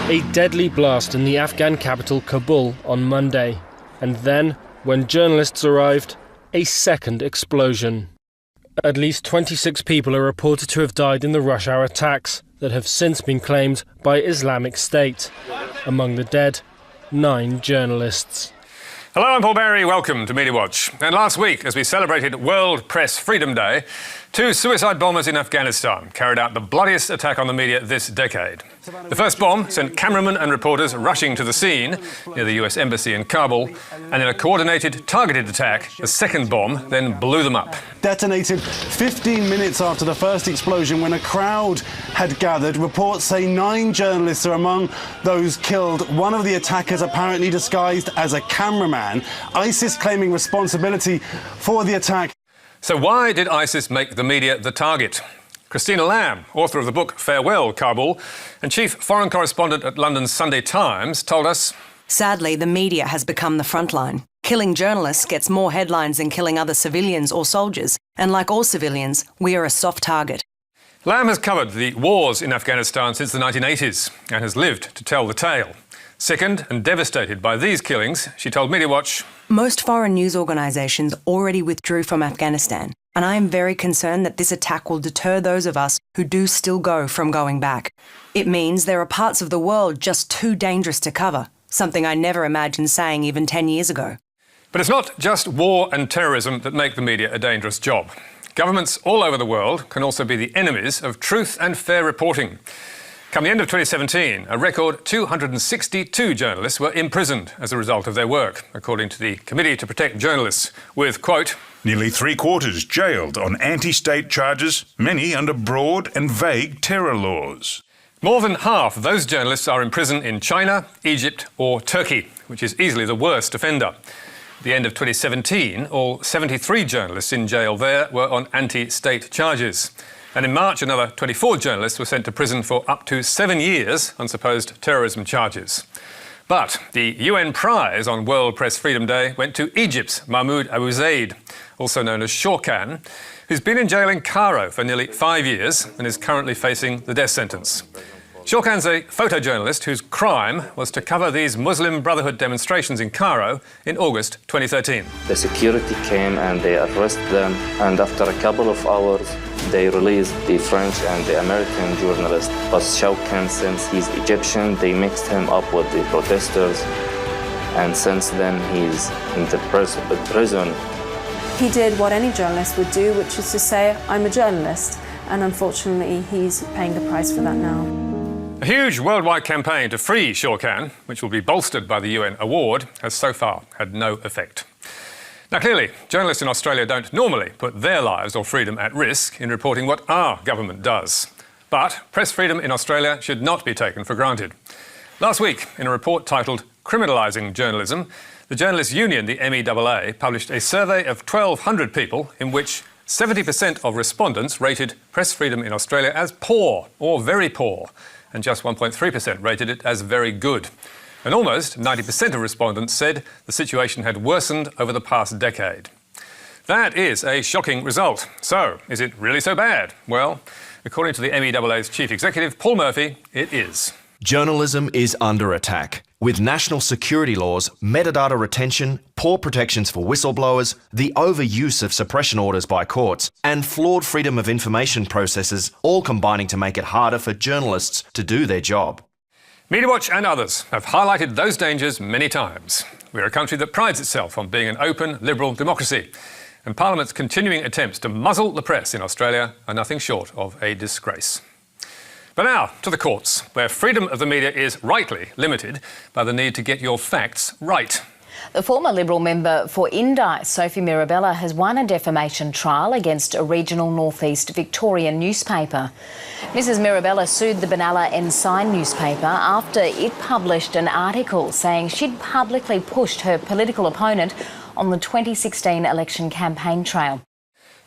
A deadly blast in the Afghan capital Kabul on Monday. And then, when journalists arrived, a second explosion. At least 26 people are reported to have died in the rush hour attacks that have since been claimed by Islamic State. Among the dead, 9 journalists. Hello, I'm Paul Berry. Welcome to Media Watch. And last week, as we celebrated World Press Freedom Day, 2 suicide bombers in Afghanistan carried out the bloodiest attack on the media this decade. The first bomb sent cameramen and reporters rushing to the scene near the US Embassy in Kabul, and in a coordinated, targeted attack, the second bomb then blew them up. Detonated 15 minutes after the first explosion when a crowd had gathered. Reports say 9 journalists are among those killed. One of the attackers apparently disguised as a cameraman. ISIS claiming responsibility for the attack. So why did ISIS make the media the target? Christina Lamb, author of the book Farewell, Kabul, and chief foreign correspondent at London's Sunday Times, told us, sadly, the media has become the front line. Killing journalists gets more headlines than killing other civilians or soldiers, and like all civilians, we are a soft target. Lamb has covered the wars in Afghanistan since the 1980s and has lived to tell the tale. Sickened and devastated by these killings, she told Media Watch, most foreign news organisations already withdrew from Afghanistan, and I am very concerned that this attack will deter those of us who do still go from going back. It means there are parts of the world just too dangerous to cover, something I never imagined saying even 10 years ago. But it's not just war and terrorism that make the media a dangerous job. Governments all over the world can also be the enemies of truth and fair reporting. Come the end of 2017, a record 262 journalists were imprisoned as a result of their work, according to the Committee to Protect Journalists, with, quote, nearly 3/4 jailed on anti-state charges, many under broad and vague terror laws. More than half of those journalists are in prison in China, Egypt or Turkey, which is easily the worst offender. At the end of 2017, all 73 journalists in jail there were on anti-state charges. And in March, another 24 journalists were sent to prison for up to 7 years on supposed terrorism charges. But the UN prize on World Press Freedom Day went to Egypt's Mahmoud Abu Zaid, also known as Shorkan, who's been in jail in Cairo for nearly 5 years and is currently facing the death sentence. Shorkan's a photojournalist whose crime was to cover these Muslim Brotherhood demonstrations in Cairo in August 2013. The security came and they arrested them, and after a couple of hours they released the French and the American journalist. But Shorkan, since he's Egyptian, they mixed him up with the protesters, and since then he's in the prison. He did what any journalist would do, which is to say, I'm a journalist, and unfortunately he's paying the price for that now. A huge worldwide campaign to free Shorkan, which will be bolstered by the UN award, has so far had no effect. Now clearly, journalists in Australia don't normally put their lives or freedom at risk in reporting what our government does. But press freedom in Australia should not be taken for granted. Last week, in a report titled Criminalising Journalism, the Journalists' Union, the MEAA, published a survey of 1,200 people in which 70% of respondents rated press freedom in Australia as poor or very poor, and just 1.3% rated it as very good. And almost 90% of respondents said the situation had worsened over the past decade. That is a shocking result. So, is it really so bad? Well, according to the MEAA's chief executive, Paul Murphy, it is. Journalism is under attack, with national security laws, metadata retention, poor protections for whistleblowers, the overuse of suppression orders by courts, and flawed freedom of information processes all combining to make it harder for journalists to do their job. Media Watch and others have highlighted those dangers many times. We're a country that prides itself on being an open, liberal democracy, and Parliament's continuing attempts to muzzle the press in Australia are nothing short of a disgrace. But now, to the courts, where freedom of the media is rightly limited by the need to get your facts right. The former Liberal member for Indi, Sophie Mirabella, has won a defamation trial against a regional northeast Victorian newspaper. Mrs Mirabella sued the Benalla Ensign newspaper after it published an article saying she'd publicly pushed her political opponent on the 2016 election campaign trail.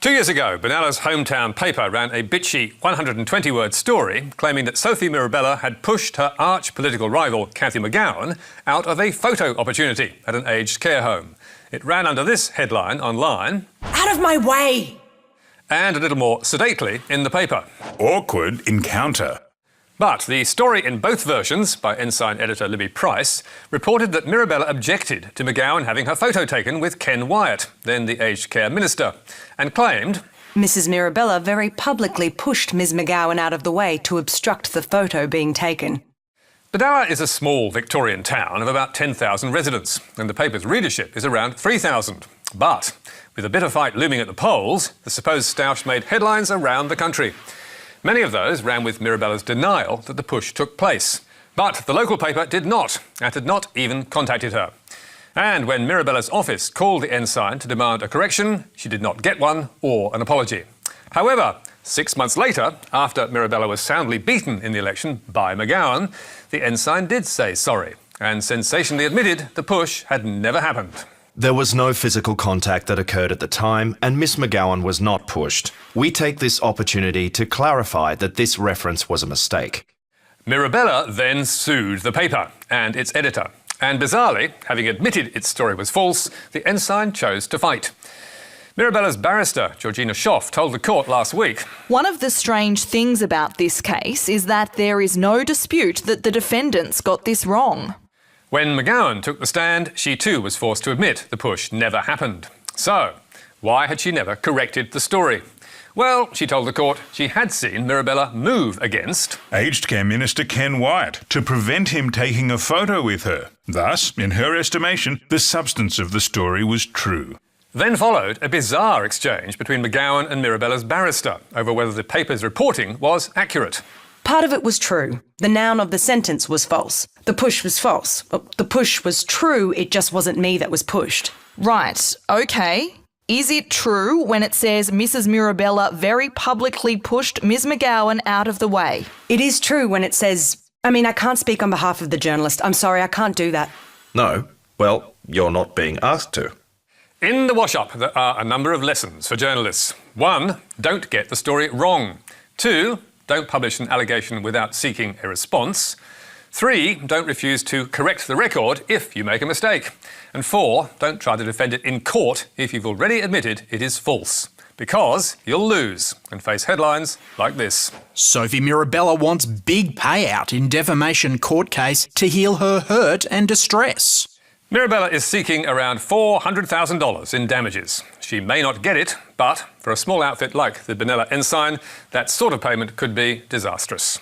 2 years ago, Benalla's hometown paper ran a bitchy 120-word story claiming that Sophie Mirabella had pushed her arch-political rival, Cathy McGowan, out of a photo opportunity at an aged care home. It ran under this headline online: Out of my way! And a little more sedately in the paper: Awkward encounter. But the story in both versions, by Ensign editor Libby Price, reported that Mirabella objected to McGowan having her photo taken with Ken Wyatt, then the aged care minister, and claimed Mrs. Mirabella very publicly pushed Ms. McGowan out of the way to obstruct the photo being taken. Benalla is a small Victorian town of about 10,000 residents, and the paper's readership is around 3,000. But with a bitter fight looming at the polls, the supposed stoush made headlines around the country. Many of those ran with Mirabella's denial that the push took place. But the local paper did not, and had not even contacted her. And when Mirabella's office called the Ensign to demand a correction, she did not get one or an apology. However, 6 months later, after Mirabella was soundly beaten in the election by McGowan, the Ensign did say sorry and sensationally admitted the push had never happened. There was no physical contact that occurred at the time, and Miss McGowan was not pushed. We take this opportunity to clarify that this reference was a mistake. Mirabella then sued the paper and its editor. And bizarrely, having admitted its story was false, the Ensign chose to fight. Mirabella's barrister, Georgina Schoff, told the court last week, "One of the strange things about this case is that there is no dispute that the defendants got this wrong." When McGowan took the stand, she too was forced to admit the push never happened. So, why had she never corrected the story? Well, she told the court she had seen Mirabella move against Aged care minister Ken Wyatt to prevent him taking a photo with her. Thus, in her estimation, the substance of the story was true. Then followed a bizarre exchange between McGowan and Mirabella's barrister over whether the paper's reporting was accurate. Part of it was true. The noun of the sentence was false. The push was false. The push was true, it just wasn't me that was pushed. Right, okay. Is it true when it says Mrs. Mirabella very publicly pushed Ms. McGowan out of the way? It is true when it says... I can't speak on behalf of the journalist. I'm sorry, I can't do that. No, well, you're not being asked to. In the wash-up, there are a number of lessons for journalists. 1, don't get the story wrong. 2, don't publish an allegation without seeking a response. 3, don't refuse to correct the record if you make a mistake. And 4, don't try to defend it in court if you've already admitted it is false. Because you'll lose and face headlines like this. Sophie Mirabella wants big payout in defamation court case to heal her hurt and distress. Mirabella is seeking around $400,000 in damages. She may not get it, but for a small outfit like the Benalla Ensign, that sort of payment could be disastrous.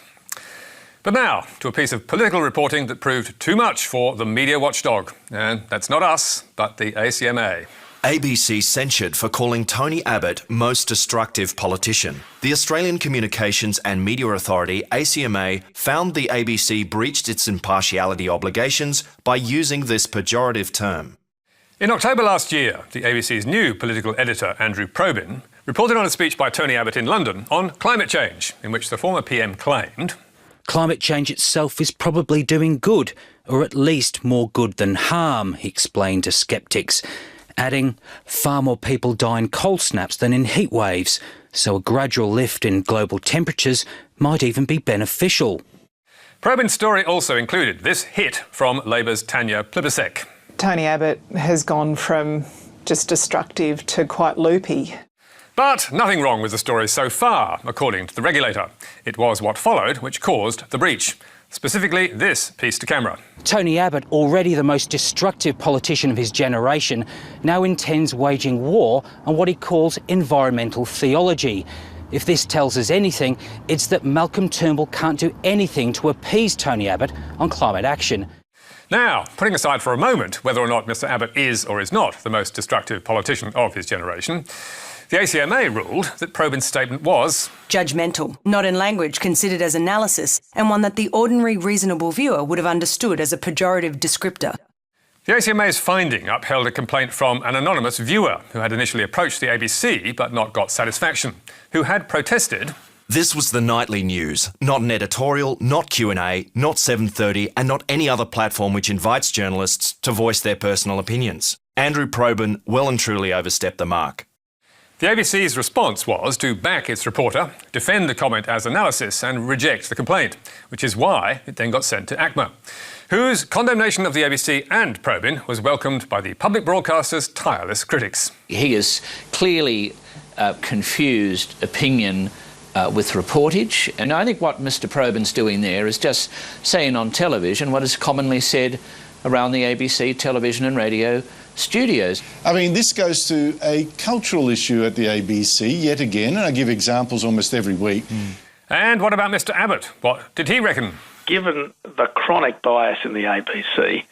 But now, to a piece of political reporting that proved too much for the media watchdog. And that's not us, but the ACMA. ABC censured for calling Tony Abbott most destructive politician. The Australian Communications and Media Authority, ACMA, found the ABC breached its impartiality obligations by using this pejorative term. In October last year, the ABC's new political editor, Andrew Probyn, reported on a speech by Tony Abbott in London on climate change, in which the former PM claimed, "Climate change itself is probably doing good, or at least more good than harm," he explained to sceptics, adding, "Far more people die in cold snaps than in heat waves, so a gradual lift in global temperatures might even be beneficial." Probyn's story also included this hit from Labor's Tanya Plibersek. Tony Abbott has gone from just destructive to quite loopy. But nothing wrong with the story so far, according to the regulator. It was what followed which caused the breach. Specifically, this piece to camera. Tony Abbott, already the most destructive politician of his generation, now intends waging war on what he calls environmental theology. If this tells us anything, it's that Malcolm Turnbull can't do anything to appease Tony Abbott on climate action. Now, putting aside for a moment whether or not Mr Abbott is or is not the most destructive politician of his generation, the ACMA ruled that Probyn's statement was judgmental, not in language considered as analysis, and one that the ordinary reasonable viewer would have understood as a pejorative descriptor. The ACMA's finding upheld a complaint from an anonymous viewer who had initially approached the ABC but not got satisfaction, who had protested. This was the nightly news, not an editorial, not Q&A, not 7:30 and not any other platform which invites journalists to voice their personal opinions. Andrew Probyn well and truly overstepped the mark. The ABC's response was to back its reporter, defend the comment as analysis and reject the complaint, which is why it then got sent to ACMA, whose condemnation of the ABC and Probyn was welcomed by the public broadcaster's tireless critics. He has clearly confused opinion with reportage. And I think what Mr Probyn's doing there is just saying on television what is commonly said around the ABC television and radio studios. I mean, this goes to a cultural issue at the ABC yet again, and I give examples almost every week. And what about Mr Abbott? What did he reckon? Given the chronic bias in the ABC,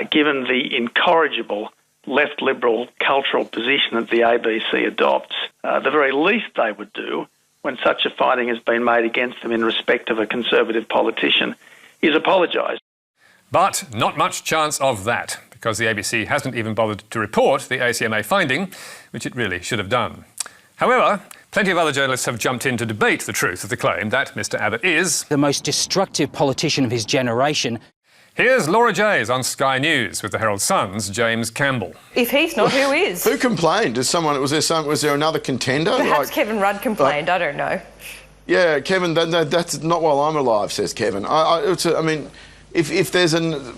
given the incorrigible left liberal cultural position that the ABC adopts, the very least they would do when such a finding has been made against them in respect of a Conservative politician is apologise. But not much chance of that, because the ABC hasn't even bothered to report the ACMA finding, which it really should have done. However, plenty of other journalists have jumped in to debate the truth of the claim that Mr Abbott is the most destructive politician of his generation. Here's Laura Jays on Sky News with the Herald Sun's James Campbell. If he's not, who is? Who complained? Was there another contender? Perhaps Kevin Rudd complained, I don't know. Yeah, Kevin, that's not while I'm alive, says Kevin. I mean, if there's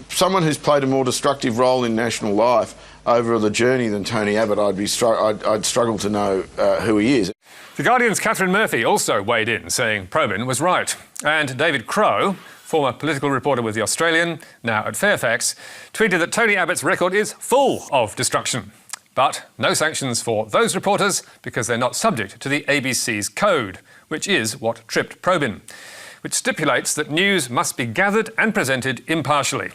someone who's played a more destructive role in national life over the journey than Tony Abbott, I'd struggle to know who he is. The Guardian's Catherine Murphy also weighed in, saying Probyn was right. And David Crowe, former political reporter with The Australian, now at Fairfax, tweeted that Tony Abbott's record is full of destruction. But no sanctions for those reporters because they're not subject to the ABC's code, which is what tripped Probyn, which stipulates that news must be gathered and presented impartially.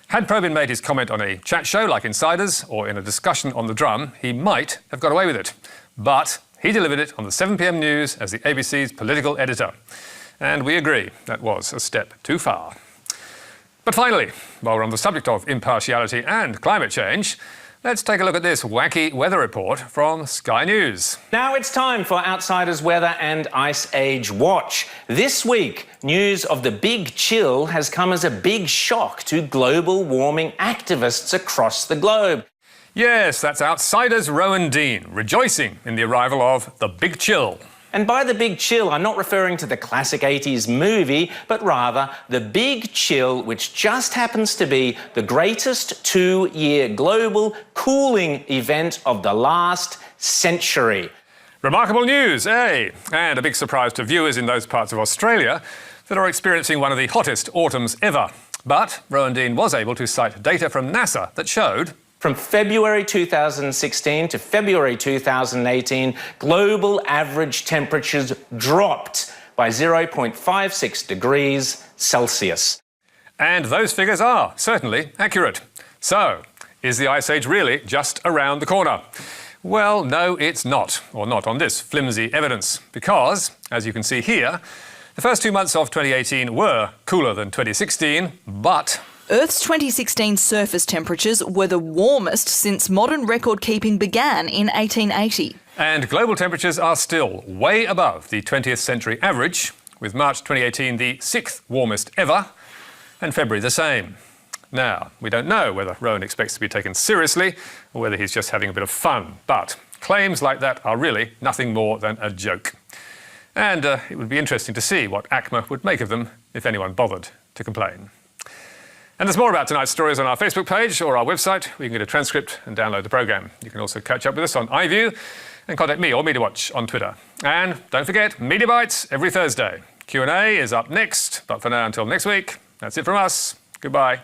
Had Probyn made his comment on a chat show like Insiders or in a discussion on the Drum, he might have got away with it. But he delivered it on the 7 p.m. news as the ABC's political editor. And we agree that was a step too far. But finally, while we're on the subject of impartiality and climate change, let's take a look at this wacky weather report from Sky News. Now it's time for Outsiders Weather and Ice Age Watch. This week, news of the big chill has come as a big shock to global warming activists across the globe. Yes, that's Outsiders Rowan Dean, rejoicing in the arrival of the big chill. And by the big chill, I'm not referring to the classic 80s movie, but rather the big chill, which just happens to be the greatest 2-year global cooling event of the last century. Remarkable news, eh? And a big surprise to viewers in those parts of Australia that are experiencing one of the hottest autumns ever. But Rowan Dean was able to cite data from NASA that showed from February 2016 to February 2018, global average temperatures dropped by 0.56 degrees Celsius. And those figures are certainly accurate. So, is the Ice Age really just around the corner? Well, no, it's not, or not on this flimsy evidence, because, as you can see here, the first 2 months of 2018 were cooler than 2016, but Earth's 2016 surface temperatures were the warmest since modern record keeping began in 1880. And global temperatures are still way above the 20th century average, with March 2018 the 6th warmest ever, and February the same. Now, we don't know whether Rowan expects to be taken seriously or whether he's just having a bit of fun, but claims like that are really nothing more than a joke. And it would be interesting to see what ACMA would make of them if anyone bothered to complain. And there's more about tonight's stories on our Facebook page or our website, where you can get a transcript and download the programme. You can also catch up with us on iView and contact me or Media Watch on Twitter. And don't forget, Media Bites every Thursday. Q&A is up next, but for now, until next week, that's it from us. Goodbye.